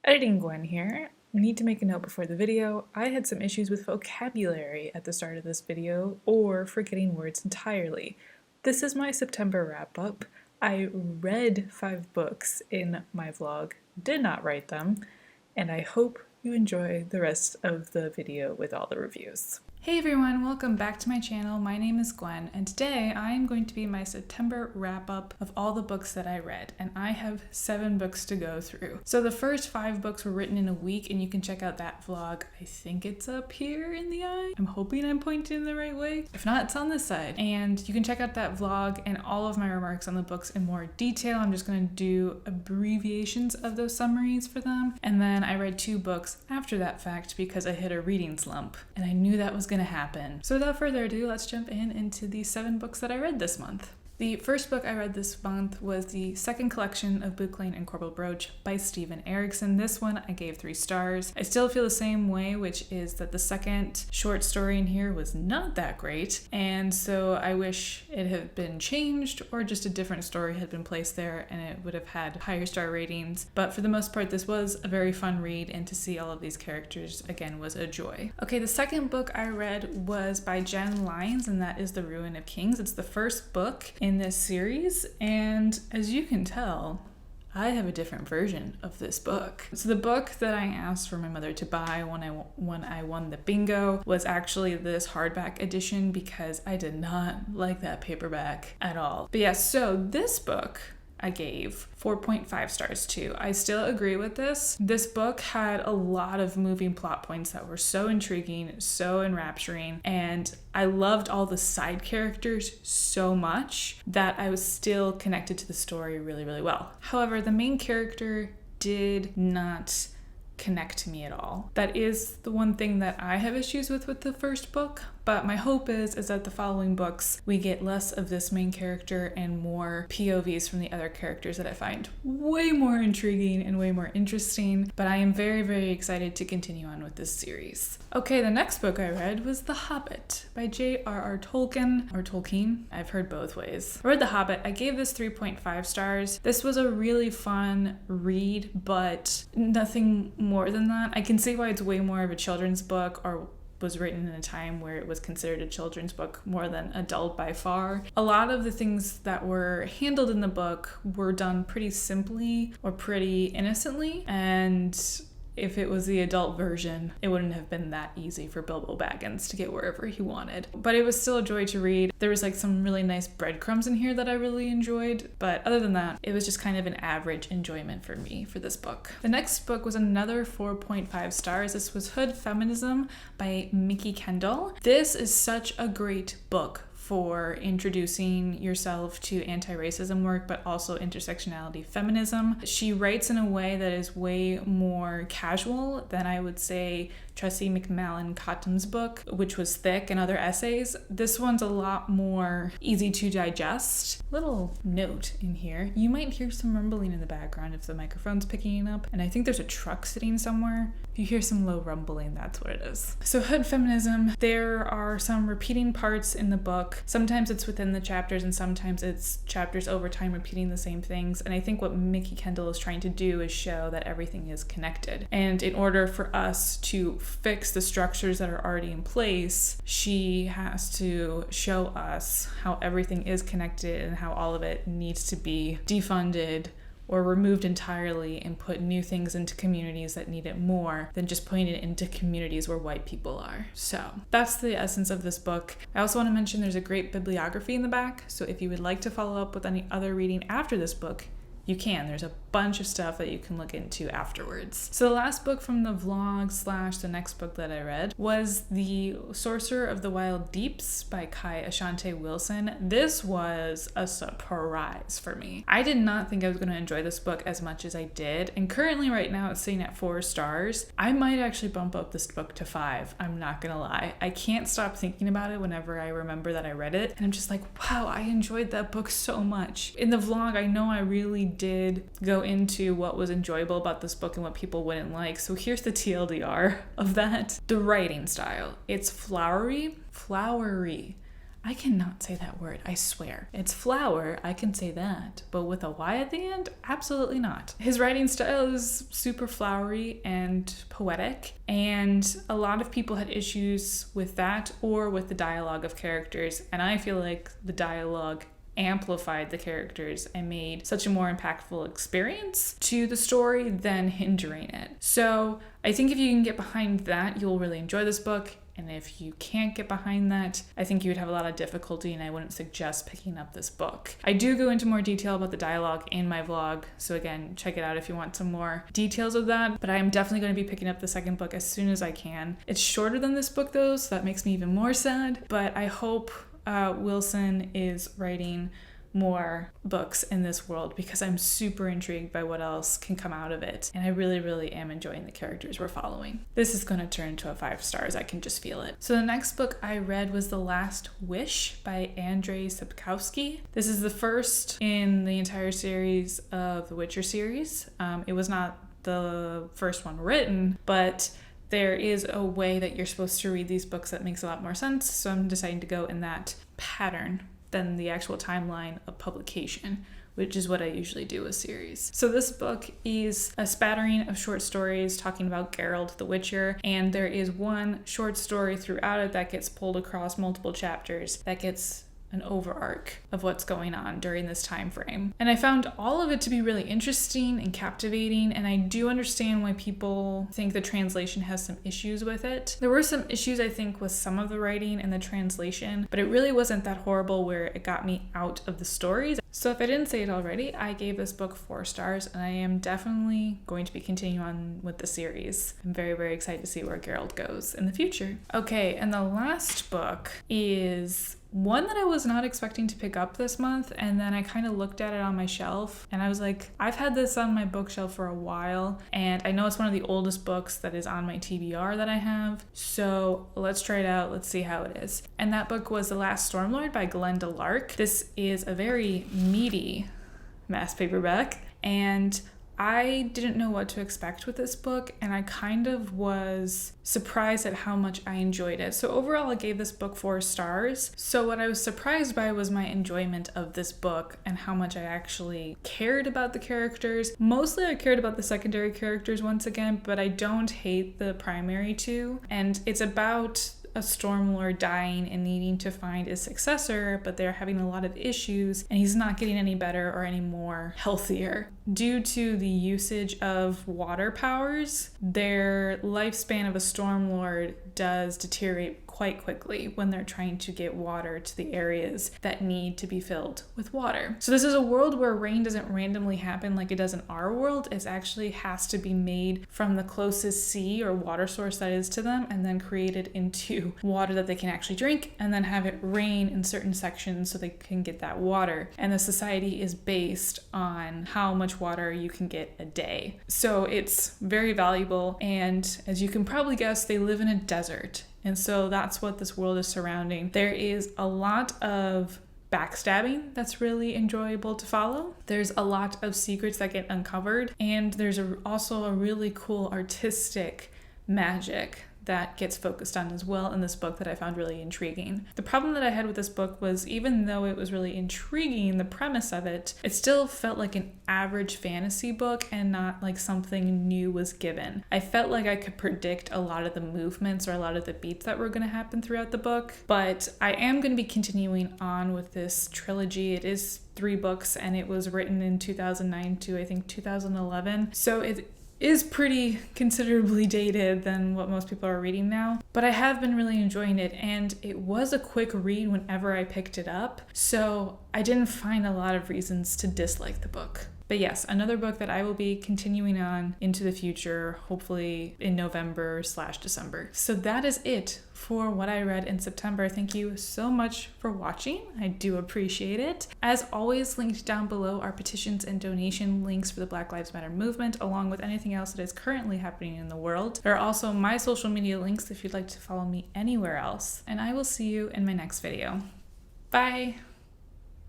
Editing Gwen here. Need to make a note before the video. I had some issues with vocabulary at the start of this video, or forgetting words entirely. This is my September wrap-up. I read 5 books in my vlog, did not write them, and I hope you enjoy the rest of the video with all the reviews. Hey everyone, welcome back to my channel. My name is Gwen, and today I am going to be my September wrap-up of all the books that I read, and I have 7 books to go through. So the first 5 books were written in a week, and you can check out that vlog. I think it's up here in the eye. I'm hoping I'm pointing in the right way. If not, it's on this side. And you can check out that vlog and all of my remarks on the books in more detail. I'm just going to do abbreviations of those summaries for them. And then I read 2 books after that fact because I hit a reading slump, and I knew that was going to happen. So without further ado, let's jump into the 7 books that I read this month. The first book I read this month was the second collection of Book Lane and Corbel Brooch by Steven Erikson. This one I gave 3 stars. I still feel the same way, which is that the second short story in here was not that great, and so I wish it had been changed or just a different story had been placed there and it would have had higher star ratings. But for the most part, this was a very fun read, and to see all of these characters again was a joy. Okay, the second book I read was by Jen Lyons, and that is The Ruin of Kings. It's the first book in this series, and as you can tell, I have a different version of this book. So the book that I asked for my mother to buy when I won the bingo was actually this hardback edition because I did not like that paperback at all. But yeah, so this book I gave 4.5 stars to. I still agree with this. This book had a lot of moving plot points that were so intriguing, so enrapturing, and I loved all the side characters so much that I was still connected to the story really, really well. However, the main character did not connect to me at all. That is the one thing that I have issues with the first book, but my hope is that the following books we get less of this main character and more POVs from the other characters that I find way more intriguing and way more interesting. But I am very, very excited to continue on with this series. Okay, the next book I read was The Hobbit by J.R.R. Tolkien, or Tolkien. I've heard both ways. I read The Hobbit. I gave this 3.5 stars. This was a really fun read, but nothing more than that. I can see why it's way more of a children's book, or was written in a time where it was considered a children's book more than adult by far. A lot of the things that were handled in the book were done pretty simply or pretty innocently, and if it was the adult version, it wouldn't have been that easy for Bilbo Baggins to get wherever he wanted. But it was still a joy to read. There was like some really nice breadcrumbs in here that I really enjoyed. But other than that, it was just kind of an average enjoyment for me for this book. The next book was another 4.5 stars. This was Hood Feminism by Mikki Kendall. This is such a great book for introducing yourself to anti-racism work, but also intersectionality feminism. She writes in a way that is way more casual than I would say Tressie McMillan Cottom's book, which was thick, and other essays. This one's a lot more easy to digest. Little note in here, you might hear some rumbling in the background if the microphone's picking it up, and I think there's a truck sitting somewhere. If you hear some low rumbling, that's what it is. So Hood Feminism, there are some repeating parts in the book. Sometimes it's within the chapters, and sometimes it's chapters over time repeating the same things. And I think what Mikki Kendall is trying to do is show that everything is connected. And in order for us to fix the structures that are already in place, she has to show us how everything is connected and how all of it needs to be defunded or removed entirely and put new things into communities that need it more than just putting it into communities where white people are. So that's the essence of this book. I also want to mention there's a great bibliography in the back, so if you would like to follow up with any other reading after this book, you can. There's a bunch of stuff that you can look into afterwards. So the last book from the vlog / the next book that I read was The Sorcerer of the Wild Deeps by Kai Ashante Wilson. This was a surprise for me. I did not think I was going to enjoy this book as much as I did, and currently right now it's sitting at 4 stars. I might actually bump up this book to 5. I'm not gonna lie. I can't stop thinking about it whenever I remember that I read it, and I'm just like, wow, I enjoyed that book so much. In the vlog, I know I really did go into what was enjoyable about this book and what people wouldn't like. So here's the TLDR of that. The writing style. It's flowery. I cannot say that word, I swear. It's flower, I can say that, but with a Y at the end, absolutely not. His writing style is super flowery and poetic, and a lot of people had issues with that or with the dialogue of characters, and I feel like the dialogue amplified the characters and made such a more impactful experience to the story than hindering it. So I think if you can get behind that, you'll really enjoy this book. And if you can't get behind that, I think you would have a lot of difficulty, and I wouldn't suggest picking up this book. I do go into more detail about the dialogue in my vlog, so again, check it out if you want some more details of that. But I am definitely going to be picking up the second book as soon as I can. It's shorter than this book though, so that makes me even more sad, but I hope Wilson is writing more books in this world because I'm super intrigued by what else can come out of it, and I really am enjoying the characters we're following. This is going to turn into a 5 stars, I can just feel it. So the next book I read was The Last Wish by Andrzej Sapkowski. This is the first in the entire series of the Witcher series. It was not the first one written, but there is a way that you're supposed to read these books that makes a lot more sense, so I'm deciding to go in that pattern than the actual timeline of publication, which is what I usually do with series. So this book is a spattering of short stories talking about Geralt the Witcher, and there is one short story throughout it that gets pulled across multiple chapters that gets an overarch of what's going on during this time frame. And I found all of it to be really interesting and captivating, and I do understand why people think the translation has some issues with it. There were some issues, I think, with some of the writing and the translation, but it really wasn't that horrible where it got me out of the stories. So if I didn't say it already, I gave this book 4 stars, and I am definitely going to be continuing on with the series. I'm very excited to see where Geralt goes in the future. Okay, and the last book is one that I was not expecting to pick up this month, and then I kind of looked at it on my shelf and I was like, I've had this on my bookshelf for a while, and I know it's one of the oldest books that is on my TBR that I have, so let's try it out, let's see how it is. And that book was The Last Stormlord by Glenda Lark. This is a very meaty mass paperback, and I didn't know what to expect with this book, and I kind of was surprised at how much I enjoyed it. So overall, I gave this book 4 stars. So what I was surprised by was my enjoyment of this book and how much I actually cared about the characters. Mostly I cared about the secondary characters once again, but I don't hate the primary two. And it's about a Stormlord dying and needing to find a successor, but they're having a lot of issues and he's not getting any better or any more healthier. Due to the usage of water powers, their lifespan of a Stormlord does deteriorate quite quickly when they're trying to get water to the areas that need to be filled with water. So this is a world where rain doesn't randomly happen like it does in our world. It actually has to be made from the closest sea or water source that is to them and then created into water that they can actually drink, and then have it rain in certain sections so they can get that water. And the society is based on how much water you can get a day. So it's very valuable, and as you can probably guess, they live in a desert. And so that's what this world is surrounding. There is a lot of backstabbing that's really enjoyable to follow. There's a lot of secrets that get uncovered, and there's also a really cool artistic magic that gets focused on as well in this book that I found really intriguing. The problem that I had with this book was, even though it was really intriguing, the premise of it, it still felt like an average fantasy book and not like something new was given. I felt like I could predict a lot of the movements or a lot of the beats that were going to happen throughout the book, but I am going to be continuing on with this trilogy. It is 3 books and it was written in 2009 to I think 2011, so it is pretty considerably dated than what most people are reading now, but I have been really enjoying it, and it was a quick read whenever I picked it up, so I didn't find a lot of reasons to dislike the book. But yes, another book that I will be continuing on into the future, hopefully in November/December. So that is it for what I read in September. Thank you so much for watching. I do appreciate it. As always, linked down below are petitions and donation links for the Black Lives Matter movement, along with anything else that is currently happening in the world. There are also my social media links if you'd like to follow me anywhere else. And I will see you in my next video. Bye!